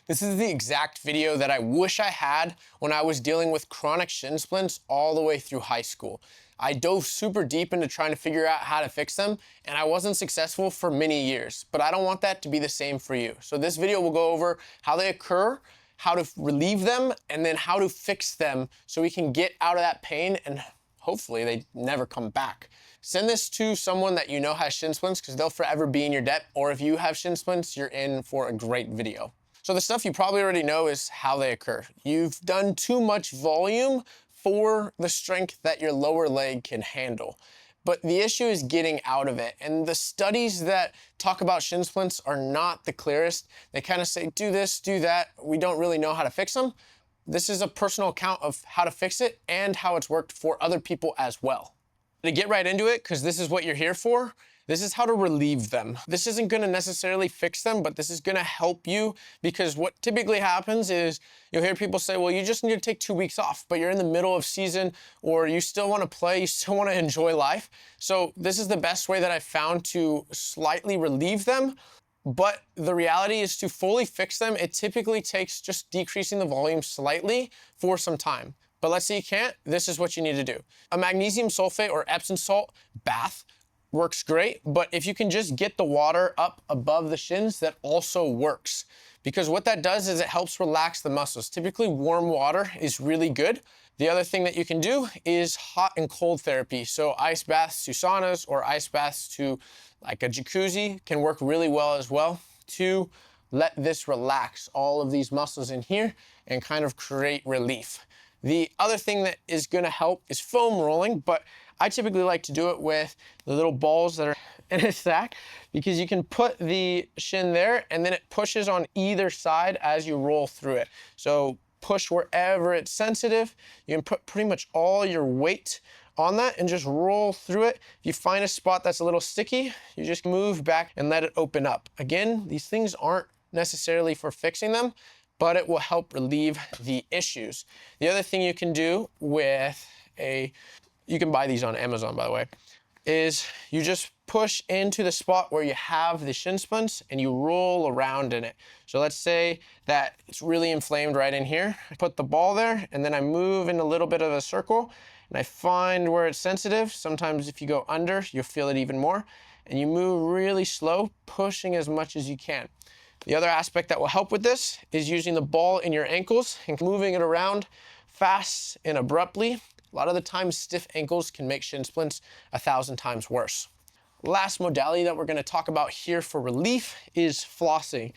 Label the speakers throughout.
Speaker 1: This is the exact video that I wish I had when I was dealing with chronic shin splints all the way through high school. I dove super deep into trying to figure out how to fix them, and I wasn't successful for many years, but I don't want that to be the same for you. So this video will go over how they occur, how to relieve them, and then how to fix them so we can get out of that pain and hopefully they never come back. Send this to someone that you know has shin splints because they'll forever be in your debt, or if you have shin splints, you're in for a great video. So the stuff you probably already know is how they occur. You've done too much volume for the strength that your lower leg can handle. But the issue is getting out of it. And the studies that talk about shin splints are not the clearest. They kind of say, do this, do that. We don't really know how to fix them. This is a personal account of how to fix it and how it's worked for other people as well. To get right into it, because this is what you're here for, this is how to relieve them. This isn't gonna necessarily fix them, but this is gonna help you, because what typically happens is you'll hear people say, well, you just need to take 2 weeks off, but you're in the middle of season, or you still wanna play, you still wanna enjoy life. So this is the best way that I've found to slightly relieve them. But the reality is, to fully fix them, it typically takes just decreasing the volume slightly for some time. But let's say you can't, this is what you need to do. A magnesium sulfate or Epsom salt bath works great, but if you can just get the water up above the shins, that also works. Because what that does is it helps relax the muscles. Typically warm water is really good. The other thing that you can do is hot and cold therapy. So ice baths to saunas or ice baths to like a jacuzzi can work really well as well to let this relax all of these muscles in here and kind of create relief. The other thing that is gonna help is foam rolling, but I typically like to do it with the little balls that are in a sack, because you can put the shin there and then it pushes on either side as you roll through it. So push wherever it's sensitive. You can put pretty much all your weight on that and just roll through it. If you find a spot that's a little sticky, you just move back and let it open up. Again, these things aren't necessarily for fixing them, but it will help relieve the issues. The other thing you can do with you can buy these on Amazon, by the way, is you just push into the spot where you have the shin splints and you roll around in it. So let's say that it's really inflamed right in here. I put the ball there and then I move in a little bit of a circle and I find where it's sensitive. Sometimes if you go under, you'll feel it even more. And you move really slow, pushing as much as you can. The other aspect that will help with this is using the ball in your ankles and moving it around fast and abruptly. A lot of the times, stiff ankles can make shin splints 1,000 times worse. Last modality that we're gonna talk about here for relief is flossing.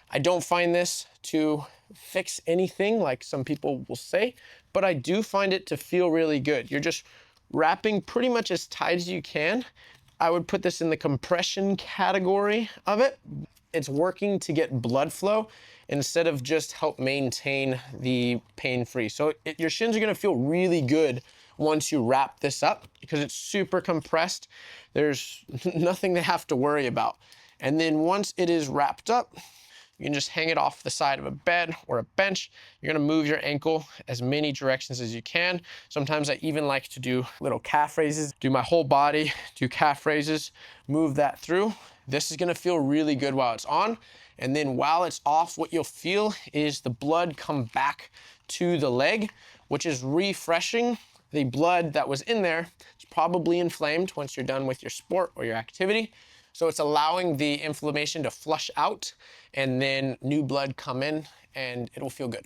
Speaker 1: I don't find this to fix anything like some people will say, but I do find it to feel really good. You're just wrapping pretty much as tight as you can. I would put this in the compression category of it. It's working to get blood flow instead of just help maintain the pain-free. So your shins are gonna feel really good once you wrap this up because it's super compressed. There's nothing to have to worry about. And then once it is wrapped up, you can just hang it off the side of a bed or a bench. You're gonna move your ankle as many directions as you can. Sometimes I even like to do little calf raises, do my whole body, do calf raises, move that through. This is gonna feel really good while it's on. And then while it's off, what you'll feel is the blood come back to the leg, which is refreshing the blood that was in there. It's probably inflamed once you're done with your sport or your activity. So it's allowing the inflammation to flush out and then new blood come in and it'll feel good.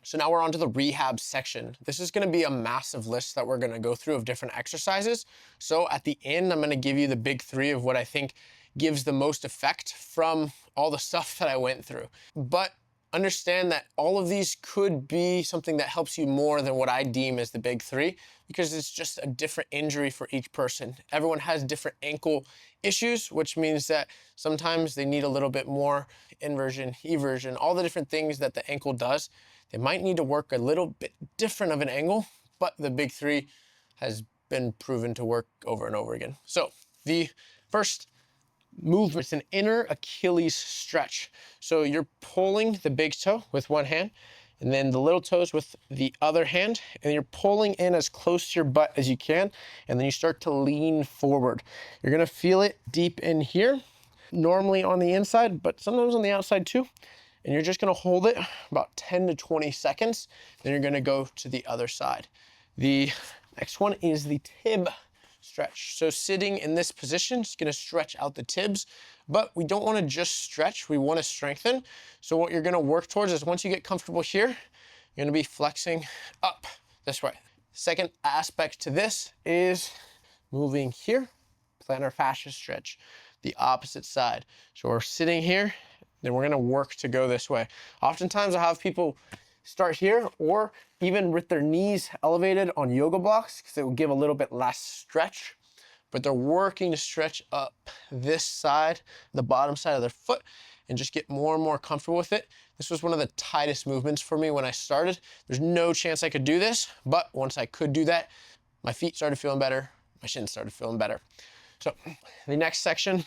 Speaker 1: So now we're on to the rehab section. This is gonna be a massive list that we're gonna go through of different exercises. So at the end, I'm gonna give you the big three of what I think gives the most effect from all the stuff that I went through. But understand that all of these could be something that helps you more than what I deem as the big three, because it's just a different injury for each person. Everyone has different ankle issues, which means that sometimes they need a little bit more inversion, eversion, all the different things that the ankle does. They might need to work a little bit different of an angle, but the big three has been proven to work over and over again. So the first movement, it's an inner Achilles stretch. So you're pulling the big toe with one hand and then the little toes with the other hand, and you're pulling in as close to your butt as you can, and then you start to lean forward. You're gonna feel it deep in here, normally on the inside, but sometimes on the outside too. and you're just gonna hold it about 10 to 20 seconds. Then you're gonna go to the other side. The next one is the tib stretch. So sitting in this position is gonna stretch out the tibs, but we don't wanna just stretch, we wanna strengthen. So what you're gonna work towards is once you get comfortable here, you're gonna be flexing up this way. Second aspect to this is moving here, plantar fascia stretch, the opposite side. So we're sitting here, then we're gonna work to go this way. Oftentimes I have people start here or even with their knees elevated on yoga blocks because it will give a little bit less stretch, but they're working to stretch up this side, the bottom side of their foot, and just get more and more comfortable with it. This was one of the tightest movements for me when I started. There's no chance I could do this, but once I could do that, my feet started feeling better, my shins started feeling better. So the next section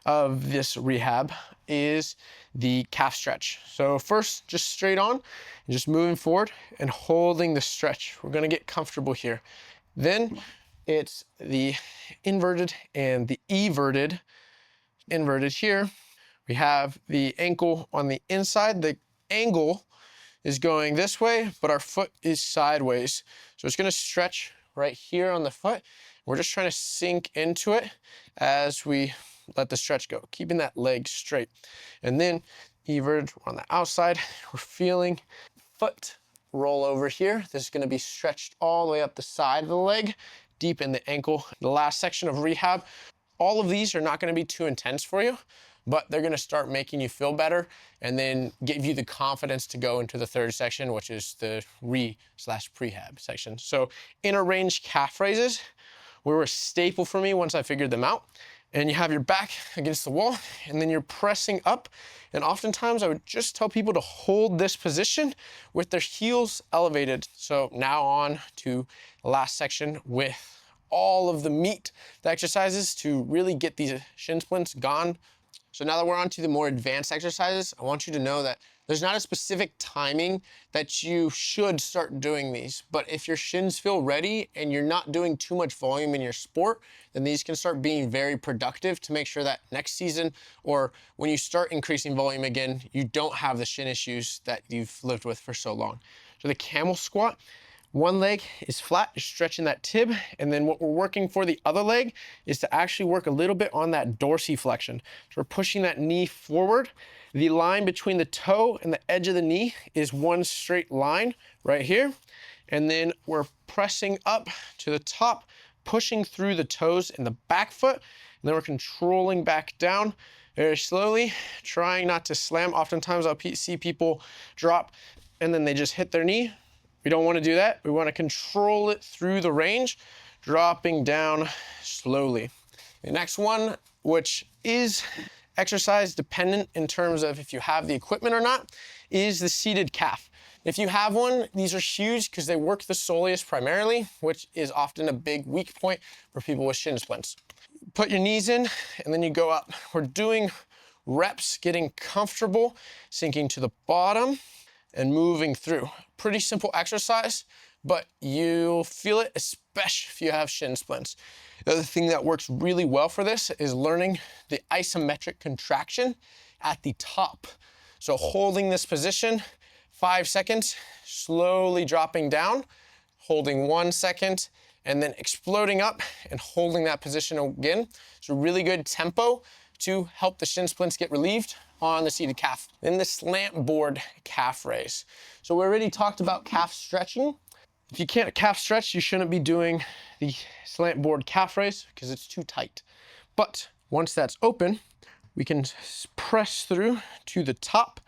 Speaker 1: of this rehab is the calf stretch. So first, just straight on and just moving forward and holding the stretch. We're gonna get comfortable here. Then it's the inverted and the everted. Inverted here, we have the ankle on the inside. The angle is going this way, but our foot is sideways. So it's gonna stretch right here on the foot. We're just trying to sink into it as we let the stretch go, keeping that leg straight. And then everted on the outside, we're feeling foot roll over here. This is gonna be stretched all the way up the side of the leg, deep in the ankle. The last section of rehab, all of these are not gonna be too intense for you, but they're gonna start making you feel better and then give you the confidence to go into the third section, which is the Prehab section. So inner range calf raises were a staple for me once I figured them out. And you have your back against the wall and then you're pressing up. And oftentimes I would just tell people to hold this position with their heels elevated. So now on to the last section with all of the meat, the exercises to really get these shin splints gone. So now that we're on to the more advanced exercises, I want you to know that there's not a specific timing that you should start doing these, but if your shins feel ready and you're not doing too much volume in your sport, then these can start being very productive to make sure that next season or when you start increasing volume again, you don't have the shin issues that you've lived with for so long. So the camel squat, one leg is flat, you're stretching that tib, and then what we're working for the other leg is to actually work a little bit on that dorsiflexion. So we're pushing that knee forward. The line between the toe and the edge of the knee is one straight line right here. And then we're pressing up to the top, pushing through the toes in the back foot, and then we're controlling back down very slowly, trying not to slam. Oftentimes I'll see people drop and then they just hit their knee. We don't want to do that. We want to control it through the range, dropping down slowly. The next one, which is exercise dependent in terms of if you have the equipment or not, is the seated calf. If you have one, these are huge because they work the soleus primarily, which is often a big weak point for people with shin splints. Put your knees in and then you go up. We're doing reps, getting comfortable, sinking to the bottom and moving through. Pretty simple exercise, but you'll feel it, especially if you have shin splints. The other thing that works really well for this is learning the isometric contraction at the top. So holding this position, 5 seconds, slowly dropping down, holding 1 second, and then exploding up and holding that position again. It's a really good tempo to help the shin splints get relieved on the seated calf. Then the slant board calf raise. So we already talked about calf stretching. If you can't calf stretch, you shouldn't be doing the slant board calf raise because it's too tight. But once that's open, we can press through to the top,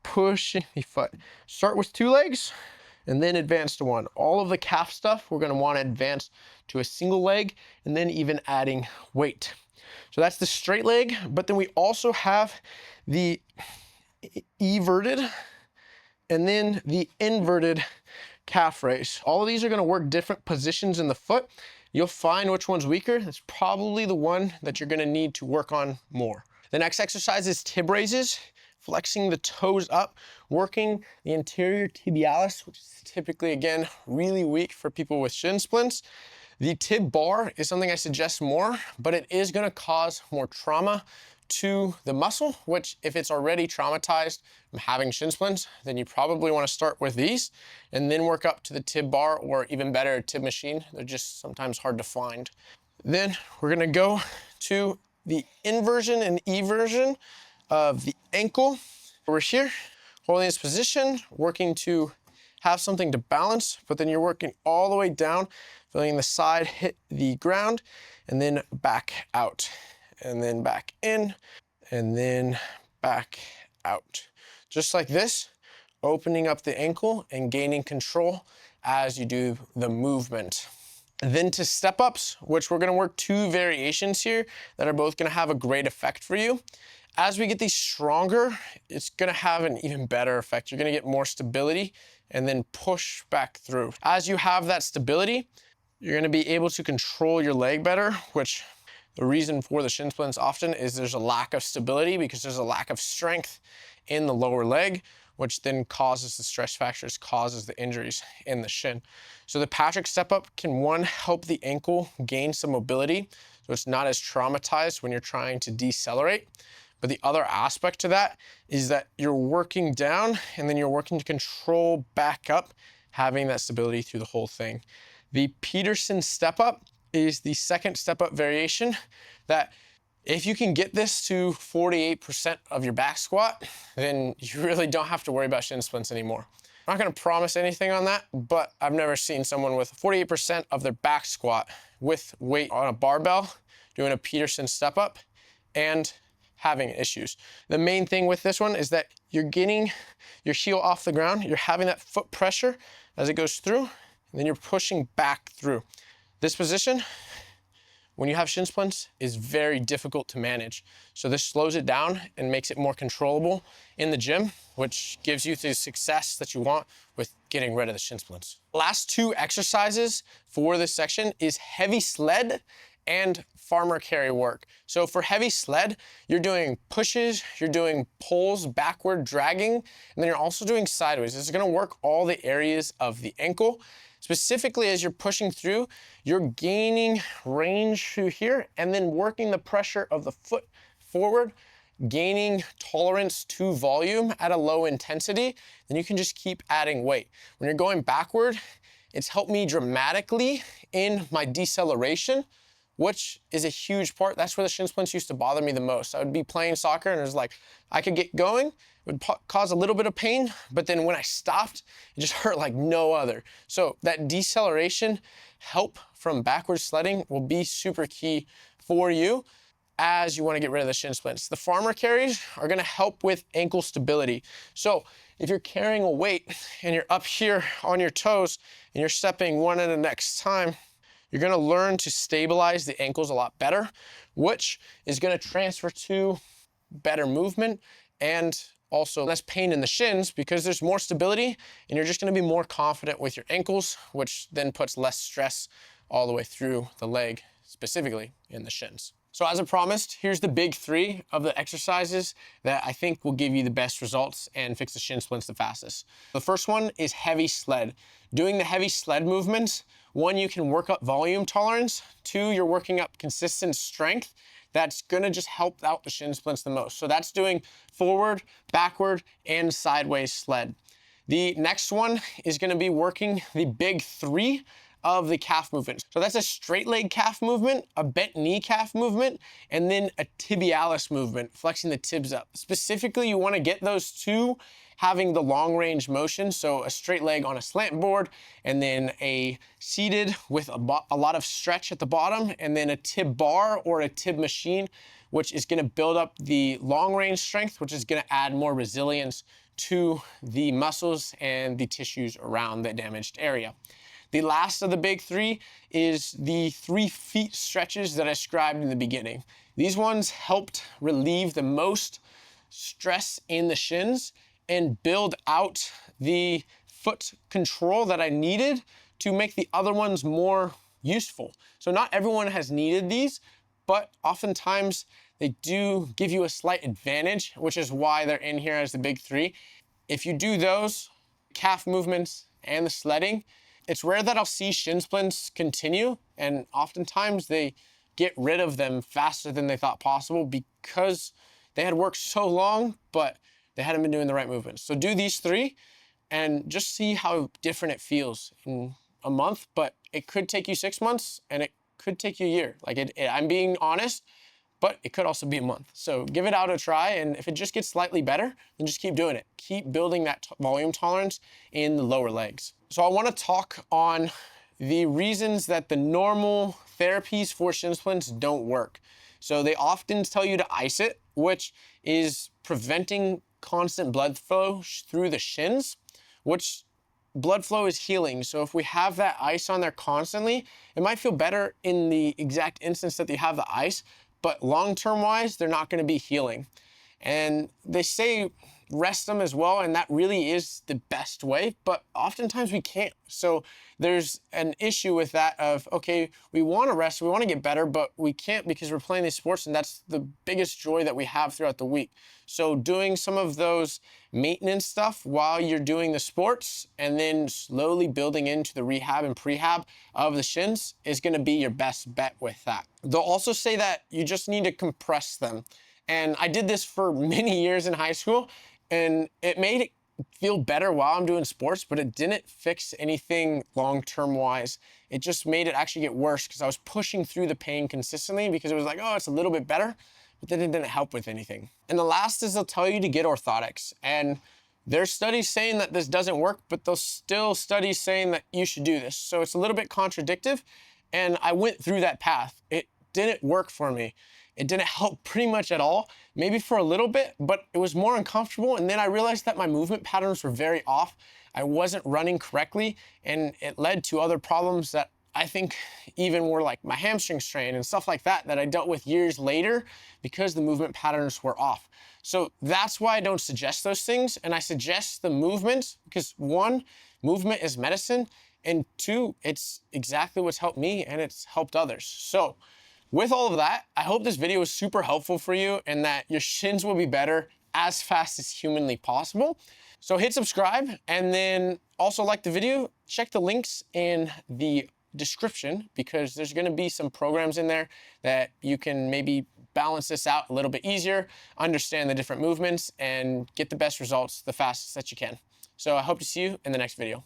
Speaker 1: pushing the foot. Start with 2 legs and then advance to 1. All of the calf stuff, we're gonna wanna advance to a single leg and then even adding weight. So that's the straight leg, but then we also have the everted and then the inverted calf raise. All of these are gonna work different positions in the foot. You'll find which one's weaker. That's probably the one that you're gonna need to work on more. The next exercise is tib raises, flexing the toes up, working the anterior tibialis, which is typically, again, really weak for people with shin splints. The tib bar is something I suggest more, but it is gonna cause more trauma to the muscle, which if it's already traumatized from having shin splints, then you probably want to start with these and then work up to the tib bar, or even better, tib machine. They're just sometimes hard to find. Then we're gonna go to the inversion and eversion of the ankle. We're here, holding this position, working to have something to balance, but then you're working all the way down, feeling the side hit the ground, and then back out, and then back in, and then back out. Just like this, opening up the ankle and gaining control as you do the movement. Then to step ups, which we're gonna work 2 variations here that are both gonna have a great effect for you. As we get these stronger, it's gonna have an even better effect. You're gonna get more stability and then push back through. As you have that stability, you're gonna be able to control your leg better, which the reason for the shin splints often is there's a lack of stability because there's a lack of strength in the lower leg, which then causes the stress factors, causes the injuries in the shin. So the Patrick step up can, one, help the ankle gain some mobility, so it's not as traumatized when you're trying to decelerate. But the other aspect to that is that you're working down and then you're working to control back up, having that stability through the whole thing. The Peterson step up is the second step up variation that if you can get this to 48% of your back squat, then you really don't have to worry about shin splints anymore. I'm not gonna promise anything on that, but I've never seen someone with 48% of their back squat with weight on a barbell doing a Peterson step up and having issues. The main thing with this one is that you're getting your heel off the ground, you're having that foot pressure as it goes through, and then you're pushing back through. This position, when you have shin splints, is very difficult to manage. So this slows it down and makes it more controllable in the gym, which gives you the success that you want with getting rid of the shin splints. Last 2 exercises for this section is heavy sled and farmer carry work. So for heavy sled, you're doing pushes, you're doing pulls, backward dragging, and then you're also doing sideways. This is gonna work all the areas of the ankle. Specifically, as you're pushing through, you're gaining range through here and then working the pressure of the foot forward, gaining tolerance to volume at a low intensity, then you can just keep adding weight. When you're going backward, it's helped me dramatically in my deceleration, which is a huge part. That's where the shin splints used to bother me the most. I would be playing soccer and it was like, I could get going, it would cause a little bit of pain, but then when I stopped, it just hurt like no other. So that deceleration help from backward sledding will be super key for you as you want to get rid of the shin splints. The farmer carries are gonna help with ankle stability. So if you're carrying a weight and you're up here on your toes and you're stepping one at the next time, you're gonna learn to stabilize the ankles a lot better, which is gonna transfer to better movement and also less pain in the shins because there's more stability and you're just gonna be more confident with your ankles, which then puts less stress all the way through the leg, specifically in the shins. So as I promised, here's the big 3 of the exercises that I think will give you the best results and fix the shin splints the fastest. The first one is heavy sled. Doing the heavy sled movements, 1, you can work up volume tolerance, 2, you're working up consistent strength. That's gonna just help out the shin splints the most. So that's doing forward, backward, and sideways sled. The next one is gonna be working the big 3 of the calf movement. So that's a straight leg calf movement, a bent knee calf movement, and then a tibialis movement, flexing the tibs up. Specifically, you wanna get those 2 having the long range motion, so a straight leg on a slant board, and then a seated with a lot of stretch at the bottom, and then a tib bar or a tib machine, which is gonna build up the long range strength, which is gonna add more resilience to the muscles and the tissues around the damaged area. The last of the big 3 is the 3 feet stretches that I described in the beginning. These ones helped relieve the most stress in the shins and build out the foot control that I needed to make the other ones more useful. So not everyone has needed these, but oftentimes they do give you a slight advantage, which is why they're in here as the big 3. If you do those calf movements and the sledding, it's rare that I'll see shin splints continue, and oftentimes they get rid of them faster than they thought possible because they had worked so long, but they hadn't been doing the right movements. So do these 3 and just see how different it feels in a month, but it could take you 6 months and it could take you a year. Like I'm being honest, but it could also be a month. So give it out a try, and if it just gets slightly better, then just keep doing it. Keep building that volume tolerance in the lower legs. So I wanna talk on the reasons that the normal therapies for shin splints don't work. So they often tell you to ice it, which is preventing constant blood flow through the shins, which blood flow is healing. So if we have that ice on there constantly, it might feel better in the exact instance that you have the ice, but long-term wise, they're not gonna be healing. And they say rest them as well, and that really is the best way, but oftentimes we can't. So there's an issue with that of, okay, we wanna rest, we wanna get better, but we can't because we're playing these sports, and that's the biggest joy that we have throughout the week. So doing some of those maintenance stuff while you're doing the sports and then slowly building into the rehab and prehab of the shins is gonna be your best bet with that. They'll also say that you just need to compress them. And I did this for many years in high school, and it made it feel better while I'm doing sports, but it didn't fix anything long-term wise. It just made it actually get worse because I was pushing through the pain consistently because it was like, oh, it's a little bit better, but then it didn't help with anything. And the last is they'll tell you to get orthotics. And there's studies saying that this doesn't work, but there's still studies saying that you should do this. So it's a little bit contradictory, and I went through that path. It didn't work for me. It didn't help pretty much at all, maybe for a little bit, but it was more uncomfortable. And then I realized that my movement patterns were very off. I wasn't running correctly, and it led to other problems that I think even were like my hamstring strain and stuff like that I dealt with years later because the movement patterns were off. So that's why I don't suggest those things. And I suggest the movement because 1, movement is medicine, and 2, it's exactly what's helped me and it's helped others. So with all of that, I hope this video was super helpful for you and that your shins will be better as fast as humanly possible. So hit subscribe, and then also like the video. Check the links in the description because there's gonna be some programs in there that you can maybe balance this out a little bit easier, understand the different movements, and get the best results the fastest that you can. So I hope to see you in the next video.